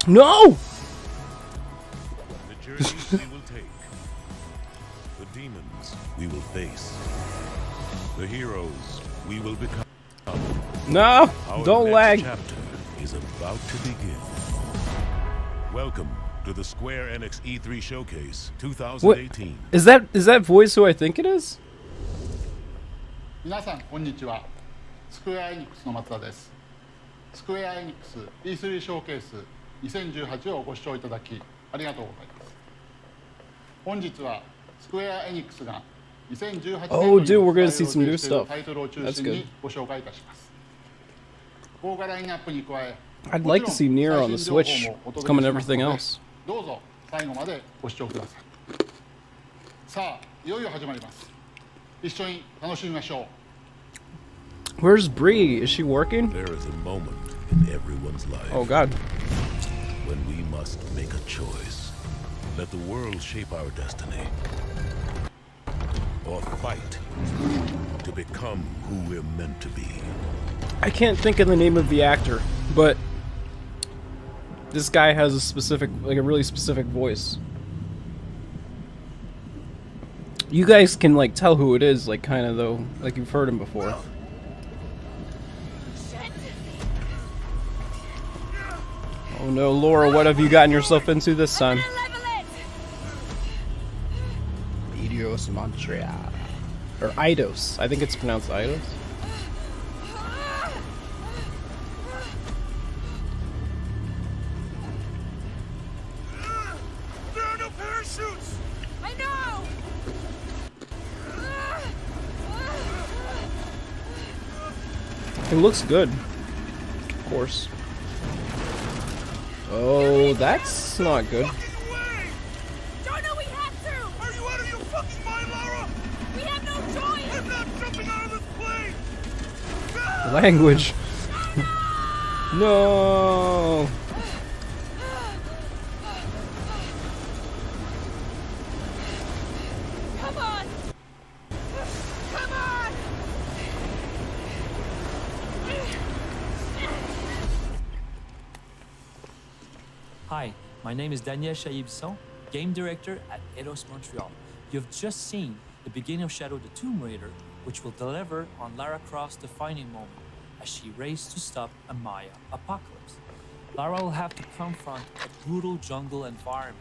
No! The journeys we will take. The demons we will face. The heroes we will become. No! Our Don't next lag. chapter is about to begin. Welcome to the Square Enix E3 Showcase 2018. Is that voice who I think it is? 皆さんこんにちは。スクエアエニックスの松田です。スクエアエニックス E3 ショーケース2018をご視聴いただきありがとうございます。本日はスクエアエニックスが2018年 Oh, dude, we're gonna see some new タ stuff. イトルを中 That's 心 good. にご紹介いたします。豪華ラインナップに加え、 I'd like to see Nier on the Switch. It's coming to everything else. どうぞ最後までご視聴ください。さあ、いよいよ始まります。一緒に楽しみましょう。 Where's Bree? Is she working? There is a moment in everyone's life Oh god. when we must make a choice. Let the world shape our destiny. Or fight to become who we're meant to be. I can't think of the name of the actor, but this guy has a specific, like a really specific voice. You guys can like tell who it is, like kind of though, like you've heard him before. Oh no, Laura, what have you gotten yourself into this time? Eidos Montreal. Or Eidos. I think it's pronounced Eidos. There are no parachutes! I know! It looks good. Of course. Oh, that's not good. Fucking way! Don't know we have to! Are you out of your fucking mind, Lara? We have no choice! I'm not jumping out of this plane! Language. No. Come on! Come on! Hi, my name is Daniel Chaibson, game director at Eidos Montreal. You've just seen the beginning of Shadow the Tomb Raider, which will deliver on Lara Croft's defining moment as she races to stop a Maya apocalypse. Lara will have to confront a brutal jungle environment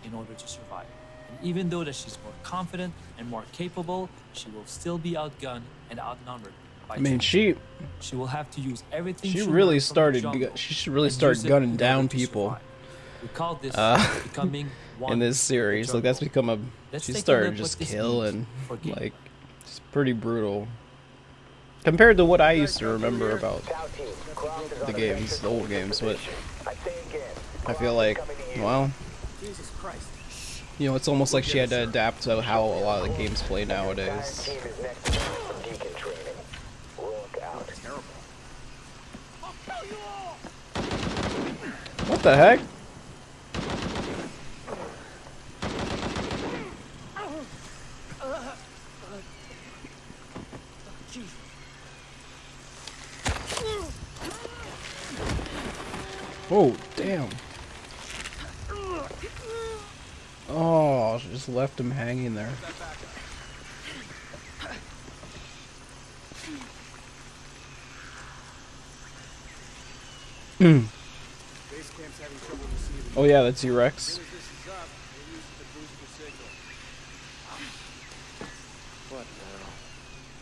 in order to survive. And even though that she's more confident and more capable, she will still be outgunned and outnumbered. By I mean, She will have to use everything she she really learned from the started. jungle She should really and start use it gunning in down order to people survive. We call this becoming one in this with the series. Like that's jungle. become a. Let's She take a started look just what this killing. means for gaming. Like, it's pretty brutal compared to what I used to remember about the games, the old games. But I feel like, well, Jesus Christ. you know, it's almost like she had to adapt to how a lot of the games play nowadays. What the heck? Oh, damn. Oh, she just left him hanging there. Oh yeah, that's E-Rex.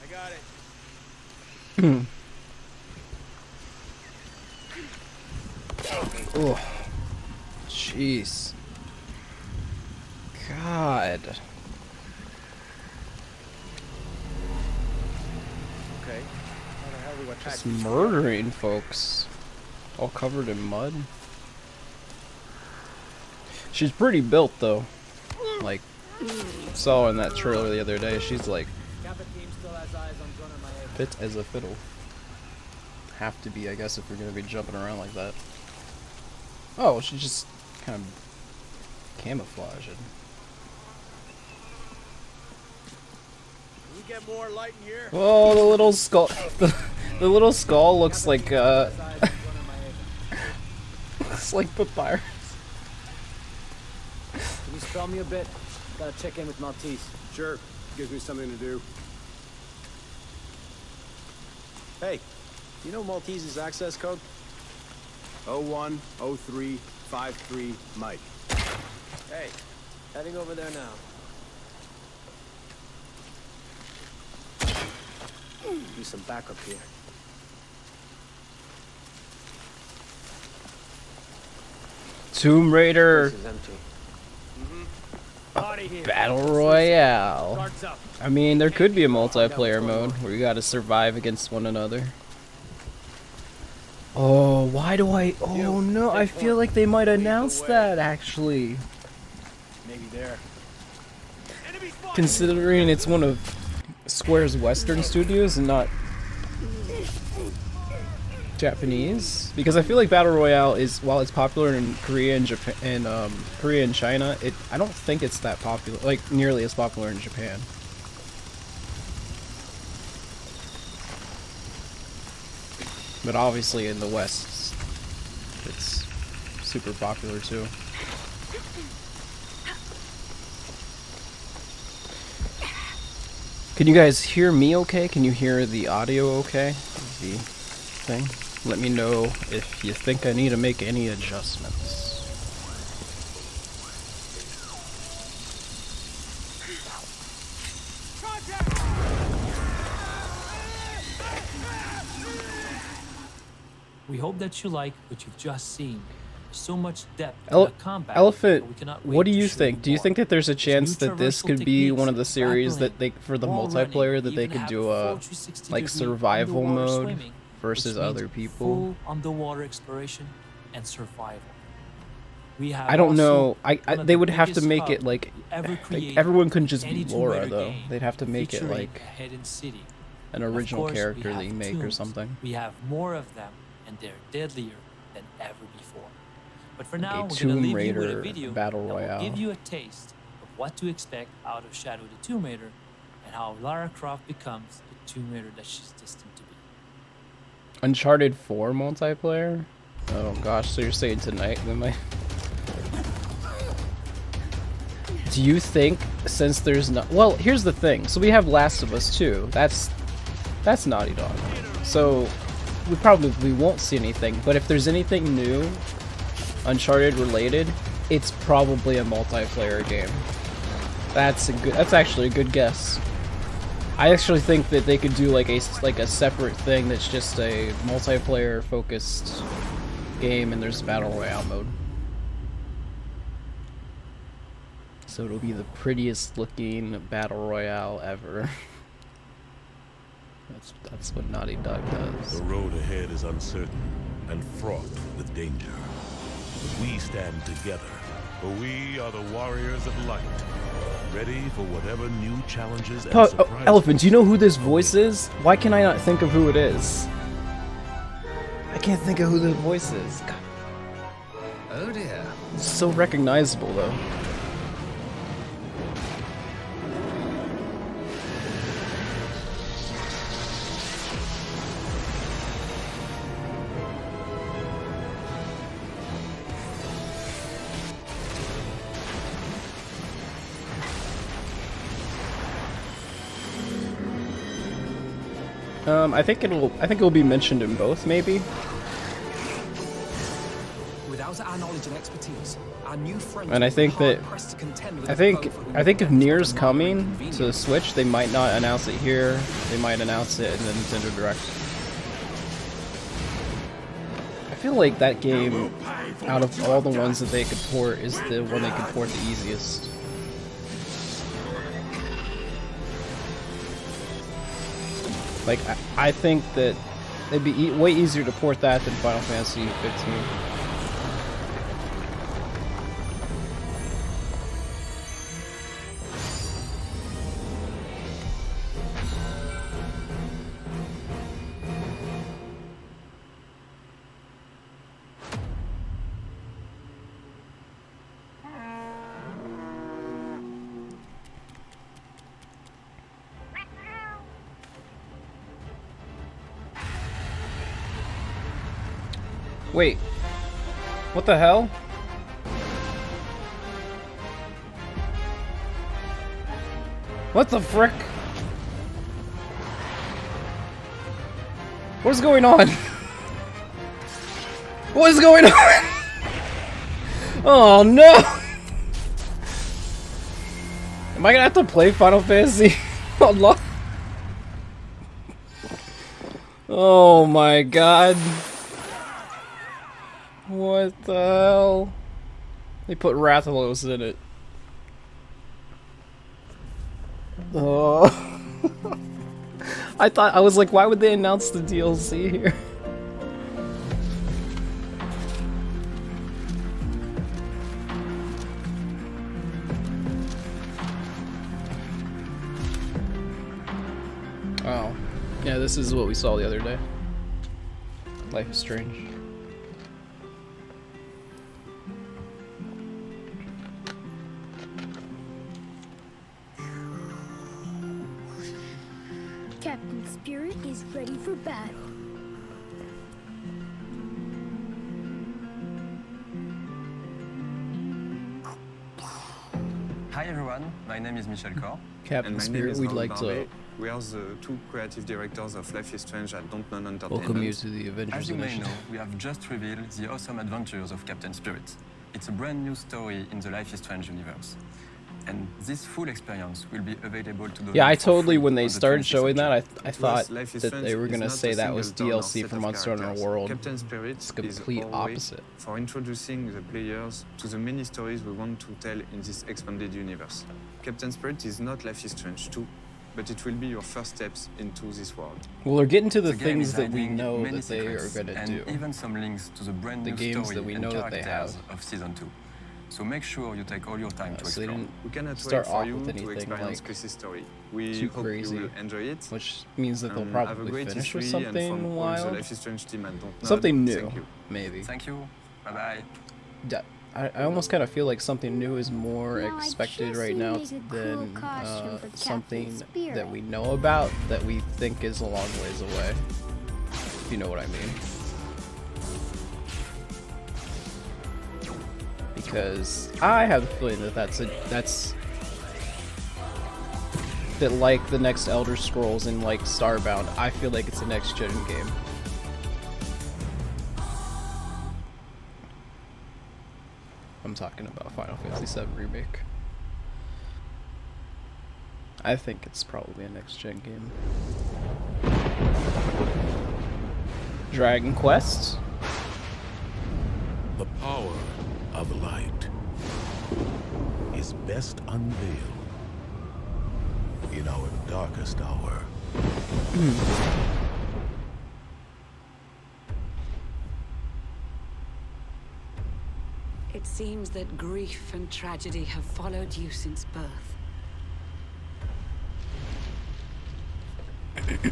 I got it. Oh, jeez. God. Okay. How the hell do I Just murdering folks. All covered in mud. She's pretty built though. Like, saw in that trailer the other day, she's like fit as a fiddle. Have to be, I guess, if we're gonna be jumping around like that. Oh, she's just kind of camouflaging. Can we get more light in here? Oh, the little skull. The little skull looks like looks like papyrus. Can you spell me a bit? Gotta check in with Maltese. Sure. Gives me something to do. Hey, you know Maltese's access code? 010353 Mike. Hey, heading over there now. Do some backup here. Tomb Raider This is empty. Battle Royale. Guards up. I mean, there could be a multiplayer mode where you gotta survive against one another. Oh, why do I... Oh no, I feel like they might announce that, actually. Maybe there. Considering it's one of Square's Western studios and not Japanese, because I feel like Battle Royale is, while it's popular in Korea and Japan and Korea and China, I don't think it's that popular, like nearly as popular in Japan. But obviously in the West, it's super popular too. Can you guys hear me okay? Can you hear the audio okay? The thing? Let me know if you think I need to make any adjustments. We hope that you like what you've just seen. There's so much depth in Ele the combat. Elephant, that we cannot what do wait to you show think? Do you more. think that there's a chance There's that this new could be one of the techniques, series that grappling, they, for the wall multiplayer, running, that they even could have do full a 360 like degree survival underwater mode swimming, versus which means other people? Full underwater exploration and survival. We have I don't know. also one of They the would have to biggest make it hub like, ever like created everyone couldn't just any be Tomb Laura Raider though. game, They'd have to make it featuring like a hidden city. an And of original course, we character that have you make or tombs. something. We have more of them, and they're deadlier than ever before. But for now, Okay, we're gonna Tomb leave you with Raider a video Battle that will Royale. give you a taste of what to expect out of Shadow the Tomb Raider, and how Lara Croft becomes the Tomb Raider that she's destined to be. Uncharted 4 multiplayer? Oh gosh, so you're saying tonight we might... Do you think, since there's no... Well, here's the thing. So we have Last of Us 2. That's Naughty Dog. So we probably won't see anything. But if there's anything new, Uncharted related, it's probably a multiplayer game. That's actually a good guess. I actually think that they could do like a separate thing that's just a multiplayer focused game, and there's a battle royale mode. So it'll be the prettiest looking battle royale ever. That's what Naughty Dog does. The road ahead is uncertain and fraught with danger. But we stand together, for we are the warriors of light, ready for whatever new challenges and surprises. Elephant, do you know who this voice is? Why can I not think of who it is? I can't think of who this voice is. God. Oh dear. It's so recognizable though. I think it'll be mentioned in both, maybe. Without our knowledge and expertise, our new friends And I will be think that hard-pressed to contend with I a think foe for whom if we Nier's have coming convenient. to Switch, they might not announce it here. They might announce it in the Nintendo Direct. I feel like that game, out of all the ones that they could port, is the one they could port the easiest. Like, I think that it'd be way easier to port that than Final Fantasy 15. Wait. What the hell? What the frick? What's going on? What is going on? Oh no! Am I gonna have to play Final Fantasy online? Oh my god. What the hell? They put Rathalos in it. Oh. I was like, why would they announce the DLC here? Oh. Yeah, this is what we saw the other day. Life is Strange. Captain Spirit is ready for battle. Hi everyone, my name is Michel Cor. Captain and my Spirit, name is we'd Raoul like Barbet. to We are the two creative directors of Life is Strange at Dontnod Entertainment. welcome you to the As Avengers you may Edition. know, we have just revealed the awesome adventures of Captain Spirit. It's a brand new story in the Life is Strange universe. And this full experience will be available to the Yeah, I for totally, free when they on the started 20th showing that, I Plus, thought Life is that Strange they were is gonna not say a that was single door or DLC set for of Monster Hunter characters. World. Captain Spirit It's is complete our way opposite. for introducing the players to the many stories we want to tell in this expanded universe. Captain Spirit is not Life is Strange 2, but it will be your first steps into this world. Well, they're getting to the game things is that we hiding know many that they are secrets gonna and do. even some links to the brand The new games story that we and know that they characters have. of season 2. So make sure you take all your time to So they explore. didn't We cannot start wait for off you with to anything experience like Chris's story. We too hope crazy, you will enjoy it. which means that they'll Have a probably great finish with history, and something from all the wild, Life is Strange team at Dontnod, something new, Thank you. maybe. Thank you. Bye bye. I almost kind of feel like something new is more Now, I expected guess right you now make a cool than costume for Captain something that Spirit. we know about that we think is a long ways away. If you know what I mean. Because I have the feeling that that's that like the next Elder Scrolls and like Starbound, I feel like it's a next gen game. I'm talking about Final Fantasy VII Remake. I think it's probably a next gen game. Dragon Quest? The power of light is best unveiled in our darkest hour. It seems that grief and tragedy have followed you since birth.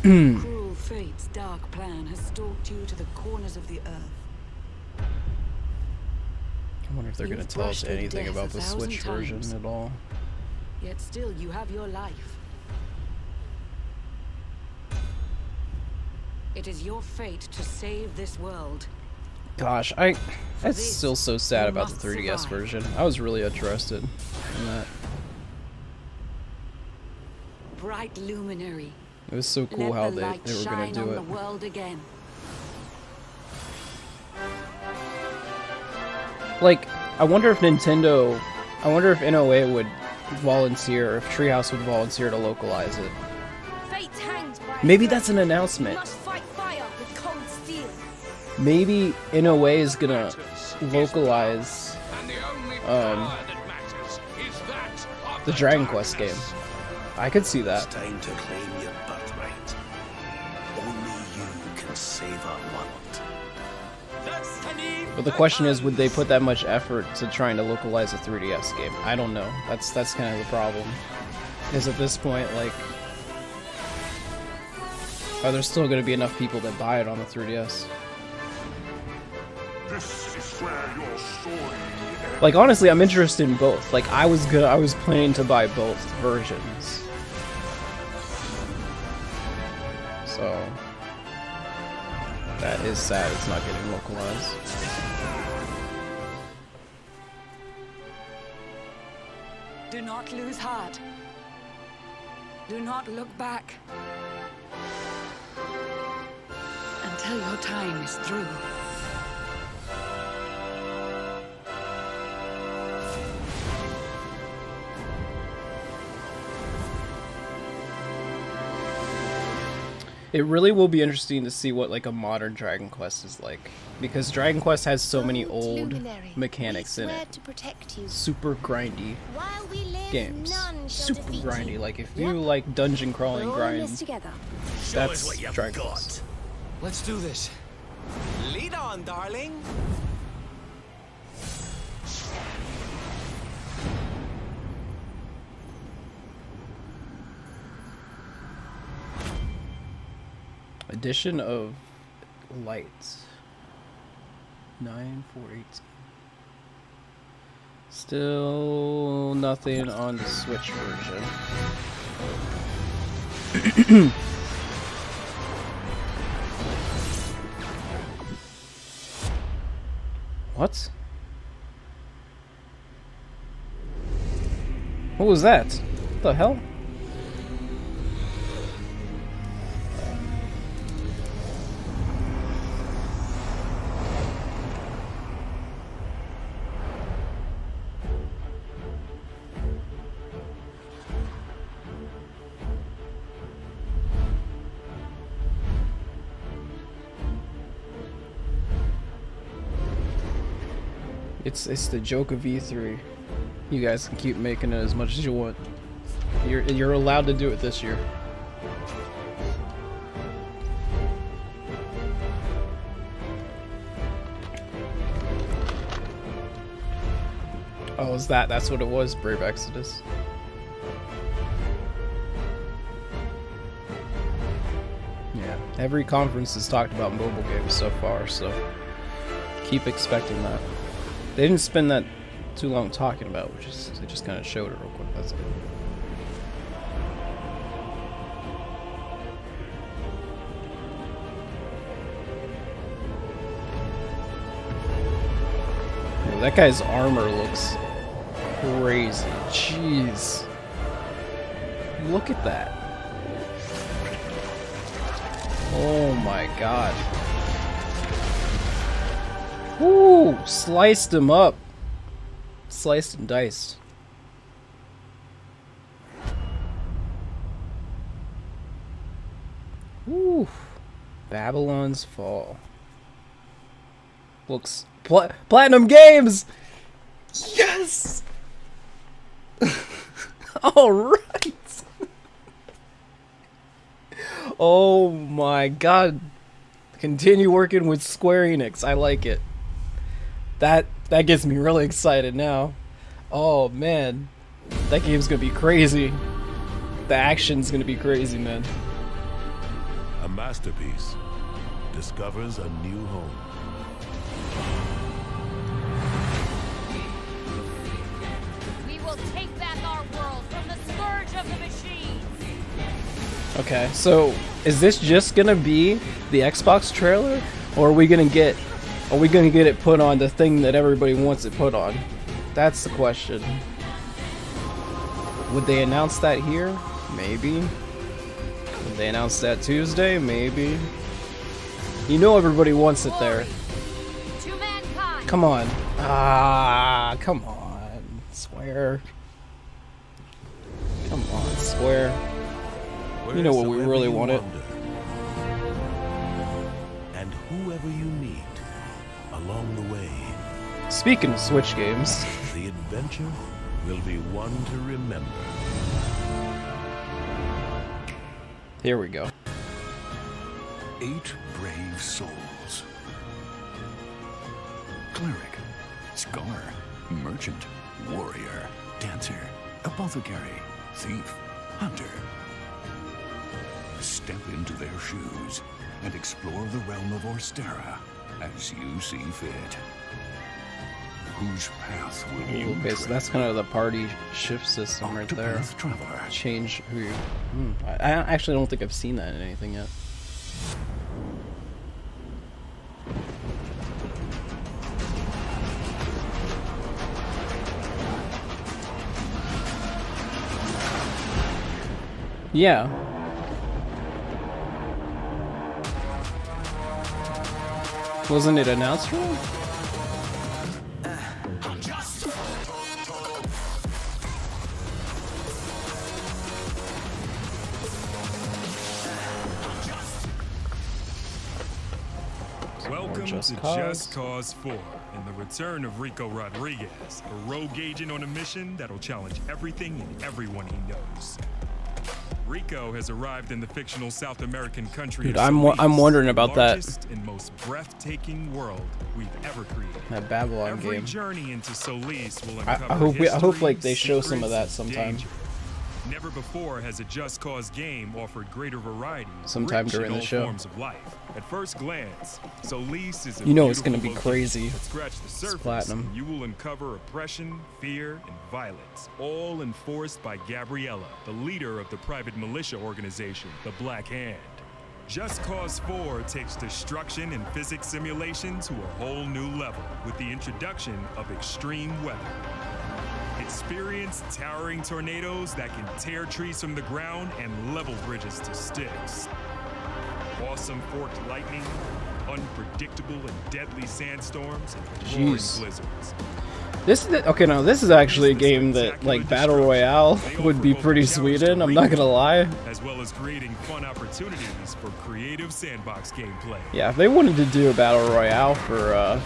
Cruel fate's dark plan has stalked you to the corners of the earth. I wonder if they're going to You've tell us brushed with anything death about a the thousand Switch version times. at all. Yet still you have your life. It is your fate to save this world. Gosh, that's this, still so sad you about the must 3DS survive. version. I was really interested in that. Bright luminary. It was so cool Let how the they light were going shine to do on it. the world again. Like, I wonder if NOA would volunteer, or if Treehouse would volunteer to localize it. Fate hangs by Maybe a that's an thread. announcement. You must fight fire with cold steel. Maybe NOA is gonna localize the Dragon Quest game. I could see that. It's time to claim your birthright. Only you can save our world. But the question is, would they put that much effort to trying to localize a 3DS game? I don't know. That's kind of the problem. Is at this point, like, are there still going to be enough people that buy it on the 3DS? This is where your story ends. Like, honestly, I'm interested in both. Like, I was planning to buy both versions. So that is sad it's not getting localized. Do not lose heart. Do not look back. Until your time is through. It really will be interesting to see what like a modern Dragon Quest is like, because Dragon Quest has so many old mechanics in it. Super grindy games. Super grindy. Like if you like dungeon crawling grind, that's Dragon Quest. Let's do this. Lead on, darling. Edition of Lights. 9/4/18. Still nothing on the Switch version. What? What was that? What the hell? It's the joke of E3. You guys can keep making it as much as you want. You're allowed to do it this year. Oh, is that's what it was? Brave Exodus. Yeah, every conference has talked about mobile games so far, so keep expecting that. They didn't spend that too long talking about, which is they just kind of showed it real quick. That's it. Yo, that guy's armor looks crazy. Jeez, look at that. Oh my god. Woo! Sliced him up. Sliced and diced. Woo! Babylon's Fall. Looks... Platinum Games! Yes! Alright! Oh my god. Continue working with Square Enix. I like it. That gets me really excited now. Oh man, that game's gonna be crazy. The action's gonna be crazy, man. A masterpiece discovers a new home. We will take back our world from the scourge of the machines. Okay, so is this just gonna be the Xbox trailer, or are we gonna get it put on the thing that everybody wants it put on? That's the question. Would they announce that here? Maybe. Would they announce that Tuesday? Maybe. You know everybody wants it there. Come on. Ah, come on. Square. Come on, Square. You know what we really wanted. And whoever you meet along the way. Speaking of Switch games, the adventure will be one to remember. Here we go. 8 brave souls. Cleric, scholar, merchant, warrior, dancer, apothecary, thief, hunter. Step into their shoes and explore the realm of Orstera as you see fit. Whose path will you Okay, so that's kind of the party shift system right there. Traveler. Change who you... I actually don't think I've seen that in anything yet. Yeah. Wasn't it announced for him? Welcome Just to Cause. Just Cause 4 and the return of Rico Rodriguez, a rogue agent on a mission that'll challenge everything and everyone he knows. Rico has arrived in the fictional South American country Dude, of I'm Solis, wondering the about that. largest and most breathtaking world we've ever created. That Babylon Every game. journey into Solis will I uncover hope like history, they show some of that secrets, sometime. danger. Never before has a Just Cause game offered greater variety, Sometime rich during in the all show. forms of life. At first glance, Solis is a You know it's gonna beautiful be crazy. location, but scratch the surface, platinum. and you will uncover oppression, fear, and violence, all enforced by Gabriella, the leader of the private militia organization, the Black Hand. Just Cause 4 takes destruction and physics simulation to a whole new level with the introduction of extreme weather. Experience towering tornadoes that can tear trees from the ground and level bridges to sticks. Awesome forked lightning, unpredictable and deadly sandstorms, and roaring Jeez. blizzards. This is okay. Now this is actually a game that like Battle Royale would be pretty sweet in. I'm not gonna lie. As well as creating fun opportunities for creative sandbox gameplay. Yeah, if they wanted to do a Battle Royale for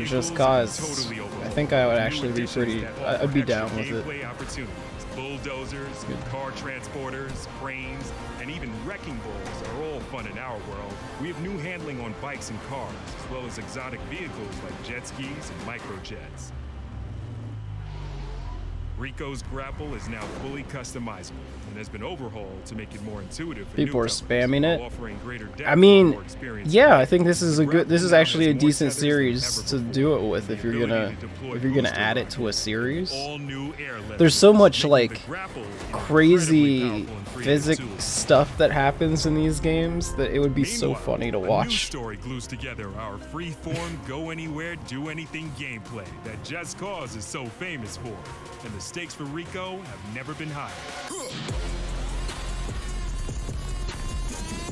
Just Cause, I think I would actually be pretty. I'd be down with it. Gameplay opportunities. Bulldozers, car transporters, cranes, and even wrecking balls are all fun in our world. We have new handling on bikes and cars, as well as exotic vehicles like jet skis and microjets. Rico's grapple is now fully customizable and has been overhauled to make it more intuitive for People are newcomers, spamming while it. offering greater depth I and mean, more experience. yeah, I think this is a good. This is Grapple actually a now has more decent tethers than series ever to before, do it with and if the you're ability gonna to deploy add it booster to a series. all new air There's so levels, much making like the grapple crazy incredibly powerful and creative physics tool. stuff that happens in these games that it would be so Meanwhile, funny to A new watch. story glues together our free-form, go-anywhere, do-anything gameplay that Just Cause is so famous for, and the stakes for Rico have never been higher.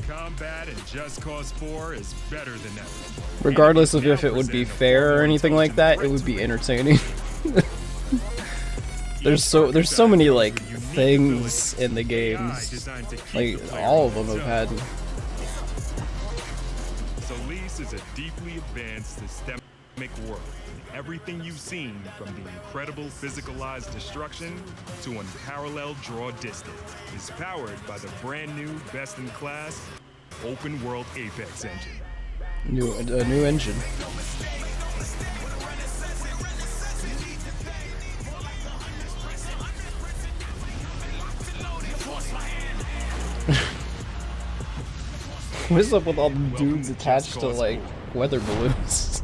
Combat in Just Cause 4 is better than ever. Regardless of if it would be fair or anything like that, it would be entertaining. There's so many like things in the games. Like all of them have had. Solis is a deeply advanced systemic world. Everything you've seen, from the incredible physicalized destruction to unparalleled draw distance, is powered by the brand new, best-in-class, open-world Apex engine. A new engine. What is up with all the dudes attached to like weather balloons?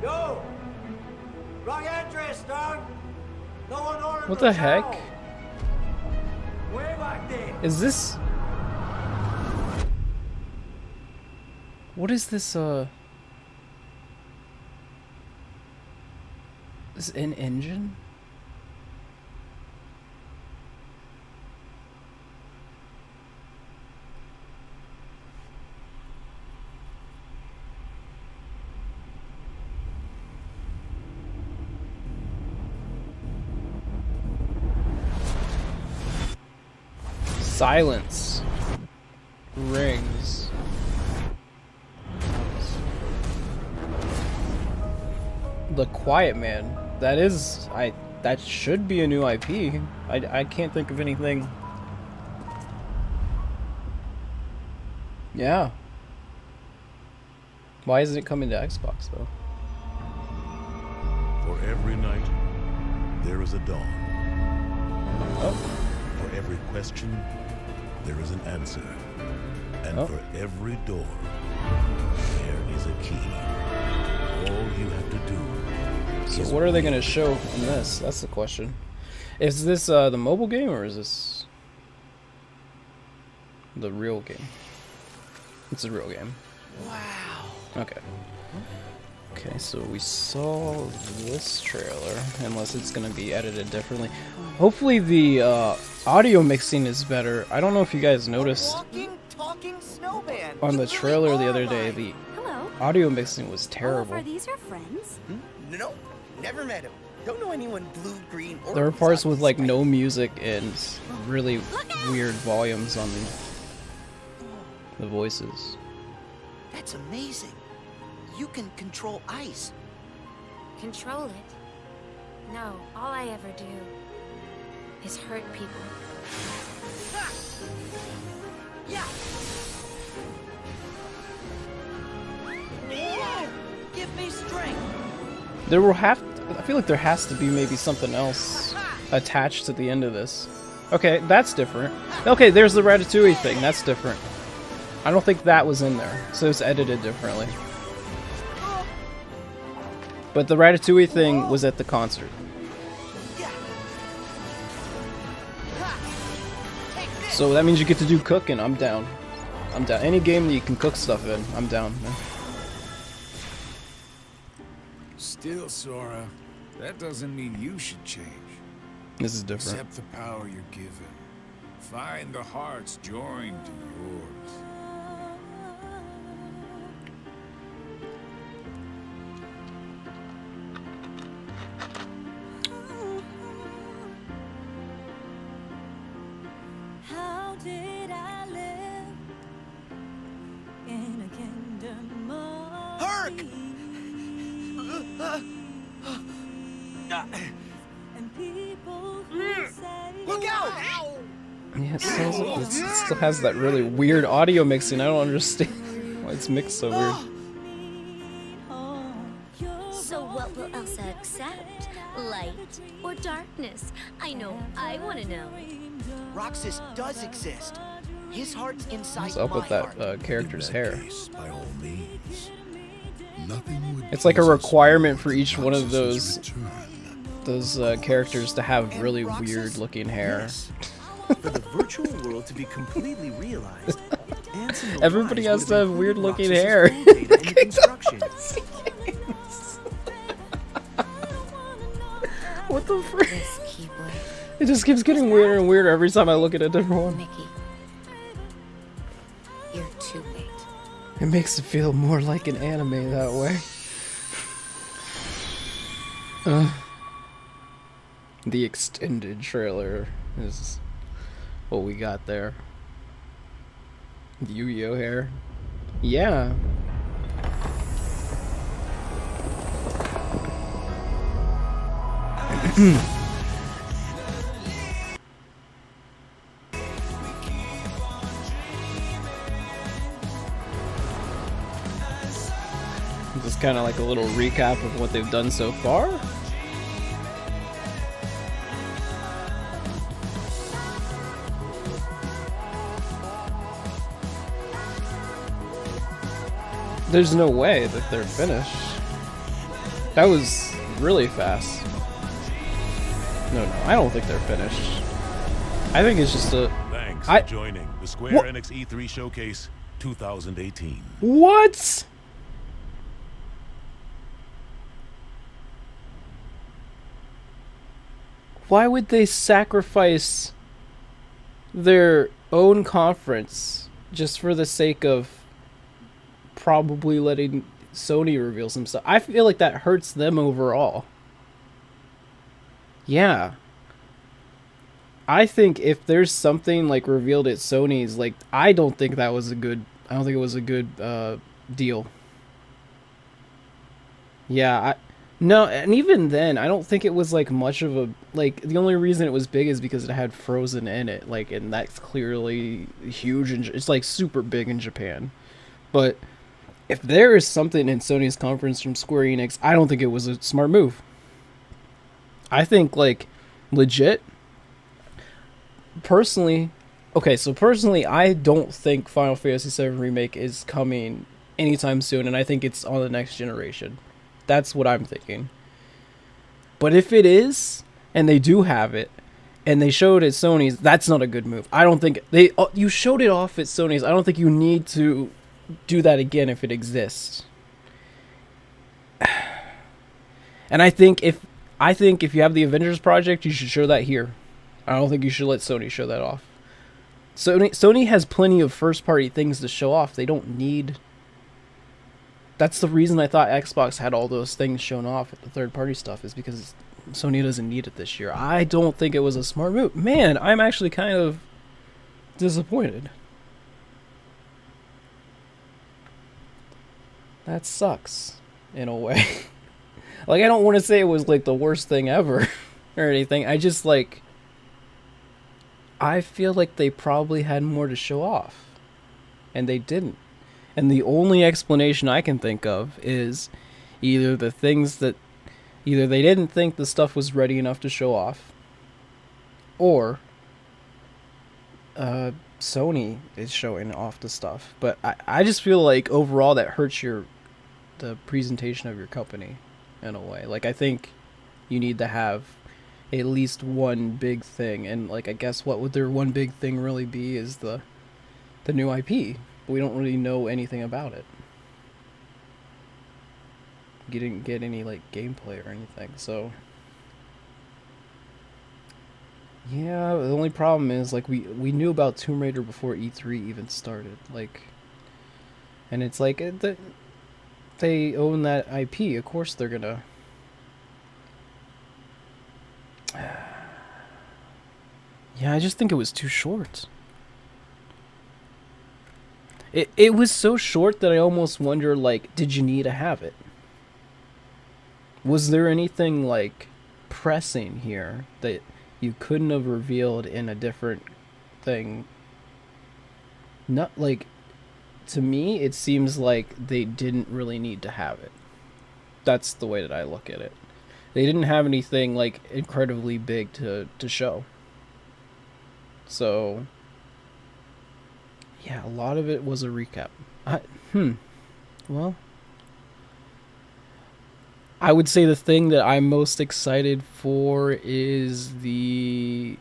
Yo! Wrong address, dog! No one ordered What the heck? Way back there! Is this? What is this? Is an engine? Silence rings. The Quiet Man. That is, that should be a new IP. I can't think of anything Yeah. Why isn't it coming to Xbox though? For every night, there is a dawn. Oh. For every question, there is an answer. And for every door, there is a key. All you have to do. So what are they going to show in this? That's the question. Is this the mobile game or is this the real game? It's a real game. Wow. Okay. Okay, so we saw this trailer, unless it's going to be edited differently. Hopefully the audio mixing is better. I don't know if you guys noticed Talking snowman. on the trailer the other day, the Hello. audio mixing was terrible. Are these your friends? No, never met him. Don't know anyone blue, green, or There were parts with like no music and really weird volumes on the voices. That's amazing. You can control ice. Control it? No, all I ever do is hurt people. Yeah. Give me strength. There will have. I feel like there has to be maybe something else attached to the end of this. Okay, that's different. Okay, there's the Ratatouille thing. That's different. I don't think that was in there, so it's edited differently. But the Ratatouille thing was at the concert. So that means you get to do cooking. I'm down. I'm down. Any game that you can cook stuff in, I'm down. Man. Still, Sora, that doesn't mean you should change. This is different. Accept the power you're given. Find the hearts joined to yours. How did I live in a kingdom of Hark! and people who say Look out! Yeah, it still has that really weird audio mixing. I don't understand why it's mixed so weird. So what will Elsa accept? Light or darkness? I know, I want to know. Roxas does exist. His heart's inside What's up my with that heart. character's hair? By all means. Nothing would It's like a please us requirement more for for than each one of Roxas's those return. characters to have really weird looking hair. For the virtual world to be completely realized, ants in the Everybody lines has to would have have weird included looking Roxas's hair. old data in the construction. What the frick? This keyboard. It just keeps getting weirder and weirder every time I look at a different one. Mickey, you're too late. It makes it feel more like an anime that way. The extended trailer is what we got there. The Yu-Gi-Oh hair. Yeah. This is kind of like a little recap of what they've done so far. There's no way that they're finished. That was really fast. No, I don't think they're finished. I think it's just a... Thanks for joining the Square Enix E3 Showcase 2018. What? Why would they sacrifice their own conference just for the sake of probably letting Sony reveal some stuff? I feel like that hurts them overall. Yeah. I think if there's something like revealed at Sony's, like, I don't think it was a good deal. Yeah, No, and even then, I don't think it was like much of a like. The only reason it was big is because it had Frozen in it, like, and that's clearly huge. And it's like super big in Japan. But if there is something in Sony's conference from Square Enix, I don't think it was a smart move. I think like legit. Personally, okay, so personally, I don't think Final Fantasy VII Remake is coming anytime soon, and I think it's on the next generation. That's what I'm thinking. But if it is, and they do have it, and they showed it at Sony's, that's not a good move. I don't think they. You showed it off at Sony's. I don't think you need to do that again if it exists. And I think if you have the Avengers project, you should show that here. I don't think you should let Sony show that off. Sony has plenty of first-party things to show off. They don't need. That's the reason I thought Xbox had all those things shown off at the third-party stuff, is because Sony doesn't need it this year. I don't think it was a smart move. Man, I'm actually kind of disappointed. That sucks, in a way. Like, I don't want to say it was, like, the worst thing ever or anything. I just, like, I feel like they probably had more to show off, and they didn't. And the only explanation I can think of is either they didn't think the stuff was ready enough to show off, or Sony is showing off the stuff. But I just feel like overall that hurts the presentation of your company in a way. Like, I think you need to have at least one big thing, and like, I guess what would their one big thing really be is the new IP. We don't really know anything about it. You didn't get any like gameplay or anything, so yeah. The only problem is like we knew about Tomb Raider before E3 even started, like, and it's like they own that IP. Of course they're gonna. Yeah, I just think it was too short. It was so short that I almost wonder, like, did you need to have it? Was there anything, like, pressing here that you couldn't have revealed in a different thing? Not, like, to me, it seems like they didn't really need to have it. That's the way that I look at it. They didn't have anything, like, incredibly big to show. So yeah, a lot of it was a recap. Well, I would say the thing that I'm most excited for is the.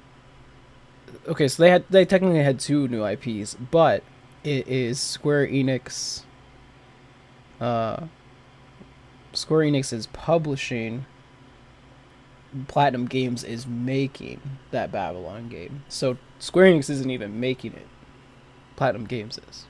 Okay, so they technically had two new IPs, but it is Square Enix. Square Enix is publishing. Platinum Games is making that Babylon game. So Square Enix isn't even making it. Platinum Games is.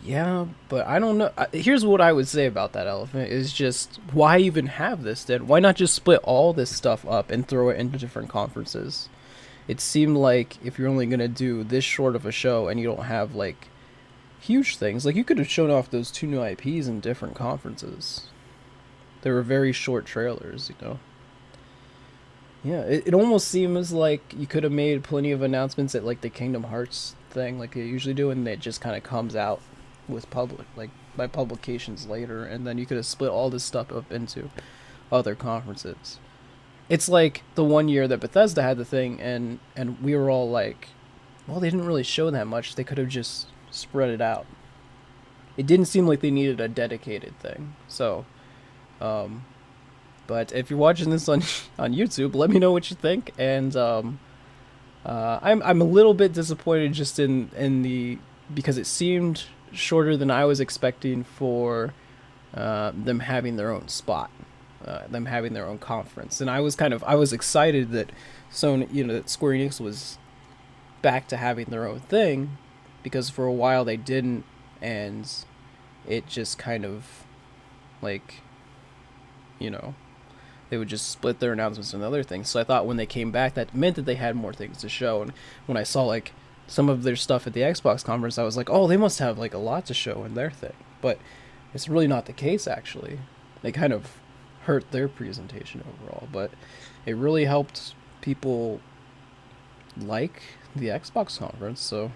Yeah, but I don't know. Here's what I would say about that, Elephant, is just, why even have this then? Why not just split all this stuff up and throw it into different conferences? It seemed like if you're only going to do this short of a show and you don't have, like, huge things, like, you could have shown off those two new IPs in different conferences. They were very short trailers, you know? Yeah, it almost seems like you could have made plenty of announcements at, like, the Kingdom Hearts thing, like they usually do, and it just kind of comes out with by publications later, and then you could have split all this stuff up into other conferences. It's like the one year that Bethesda had the thing, and we were all like, well, they didn't really show that much. They could have just spread it out. It didn't seem like they needed a dedicated thing. So, but if you're watching this on YouTube, let me know what you think. And I'm a little bit disappointed just in the, because it seemed shorter than I was expecting for them having their own spot, them having their own conference. And I was excited that that Square Enix was back to having their own thing, because for a while they didn't, and it just kind of like, they would just split their announcements and other things. So I thought when they came back, that meant that they had more things to show. And when I saw like some of their stuff at the Xbox conference, I was like, oh, they must have like a lot to show in their thing. But it's really not the case, actually. They kind of hurt their presentation overall, but it really helped people like the Xbox conference, so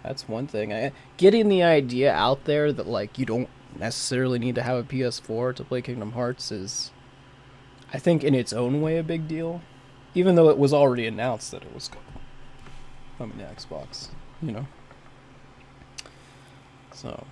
that's one thing. Getting the idea out there that like you don't necessarily need to have a PS4 to play Kingdom Hearts is, I think, in its own way a big deal, even though it was already announced that it was coming to Xbox, you know. So